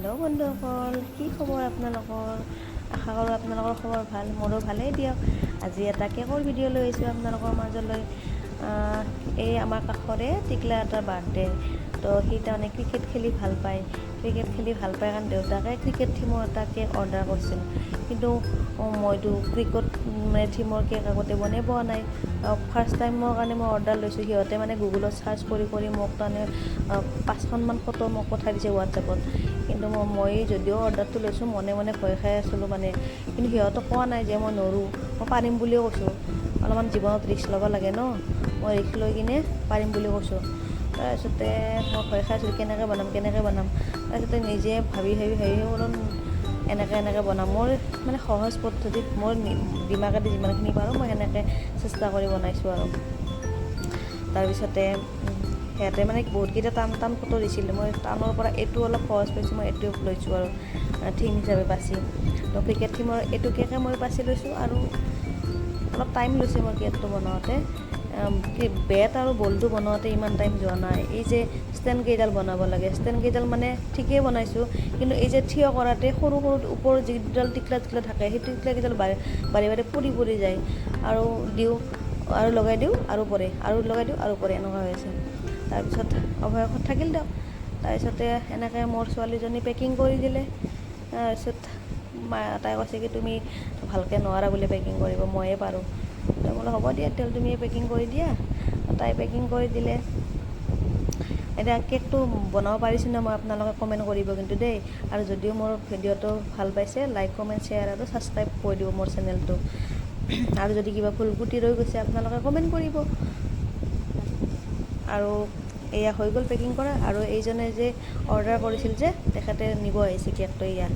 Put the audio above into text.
Hello' বন্ধুসকল, কি খবৰ আপোনালোকৰ? আশা কৰোঁ আপোনালোকৰ খবৰ ভাল। মোৰো ভালেই দিয়ক। আজি এটা কেকৰ ভিডিঅ' লৈ আহিছোঁ আপোনালোকৰ মাজলৈ। এই আমাৰ কাষৰে টিকলা এটাৰ বাৰ্থডে। তো সি তাৰমানে ক্ৰিকেট খেলি ভাল পায়। ক্ৰিকেট খেলি ভাল পায় কাৰণ দেউতাকে ক্ৰিকেট থিমৰ এটা কেক অৰ্ডাৰ কৰিছিল। কিন্তু মইতো ক্ৰিকেট থিমৰ কেক আগতে বনাই পোৱা নাই। ফাৰ্ষ্ট টাইমৰ কাৰণে মই অৰ্ডাৰ লৈছোঁ। সিহঁতে মানে গুগলত চাৰ্চ কৰি মোক তাৰমানে 5খনমান ফটো মোক পঠাই দিছে হোৱাটছএপত। কিন্তু মই যদিও অৰ্ডাৰটো লৈছোঁ মনে মনে ভয় খাই আছিলোঁ মানে। কিন্তু সিহঁতক কোৱা নাই যে মই নৰোঁ, মই পাৰিম বুলিও কৈছোঁ। অলপমান জীৱনত ৰিস্ক ল'ব লাগে ন, মই ৰিস্ক লৈ কিনে পাৰিম বুলি কৈছোঁ। তাৰপিছতে মই ভয় খাই আছিলোঁ কেনেকৈ বনাম। তাৰপিছতে নিজে ভাবি বোলো এনেকৈ বনাম। মোৰ মানে সহজ পদ্ধতিত মোৰ দিমাগেদি যিমানখিনি পাৰোঁ মই সেনেকৈ চেষ্টা কৰি বনাইছোঁ আৰু। তাৰপিছতে সিহঁতে মানে বহুতকেইটা টান ফটো দিছিল। মই টানৰ পৰা এইটো অলপ সহজ পাইছোঁ, মই এইটো লৈছোঁ আৰু থিম হিচাপে বাছি। তো ক্ৰিকেট থিমৰ এইটো কেকে মই বাছি লৈছোঁ আৰু অলপ টাইম লৈছে মোৰ কেকটো বনাওঁতে। বেট আৰু বলটো বনাওঁতে ইমান টাইম যোৱা নাই। এই যে ষ্টেণ্ডকেইডাল বনাব লাগে, ষ্টেণ্ডকেইডাল মানে ঠিকেই বনাইছোঁ। কিন্তু এই যে থিয় কৰাতে সৰু ওপৰৰ যিকেইডাল টিকলা থাকে, সেই টিকলাকেইডাল বাৰে পৰি যায় আৰু লগাই দিওঁ আৰু পৰে, আৰু লগাই দিওঁ আৰু পৰে, এনেকুৱা হৈ আছে। তাৰপিছত অৱশেষত থাকিল দিয়ক। তাৰপিছতে এনেকৈ মোৰ ছোৱালীজনী পেকিং কৰি দিলে। তাৰপিছত তাই কৈছে কি তুমি ভালকৈ নোৱাৰা বোলে পেকিং কৰিব, ময়ে পাৰোঁ। তো বোলো হ'ব দিয়া তেতিয়াহ'লে তুমিয়ে পেকিং কৰি দিয়া। তাই পেকিং কৰি দিলে। এতিয়া কেকটো বনাব পাৰিছোঁ ন মই, আপোনালোকে কমেণ্ট কৰিব কিন্তু দেই। আৰু যদিও মোৰ ভিডিঅ'টো ভাল পাইছে, লাইক কমেণ্ট শ্বেয়াৰ আৰু ছাবস্ক্ৰাইব কৰি দিব মোৰ চেনেলটো। আৰু যদি কিবা ভুল ক্ৰুটি ৰৈ গৈছে আপোনালোকে কমেণ্ট কৰিব। আৰু এয়া হৈ গ'ল পেকিং কৰা। আৰু এইজনে যে অৰ্ডাৰ কৰিছিল যে তেখেতে নিব আহিছে কেকটো। এয়া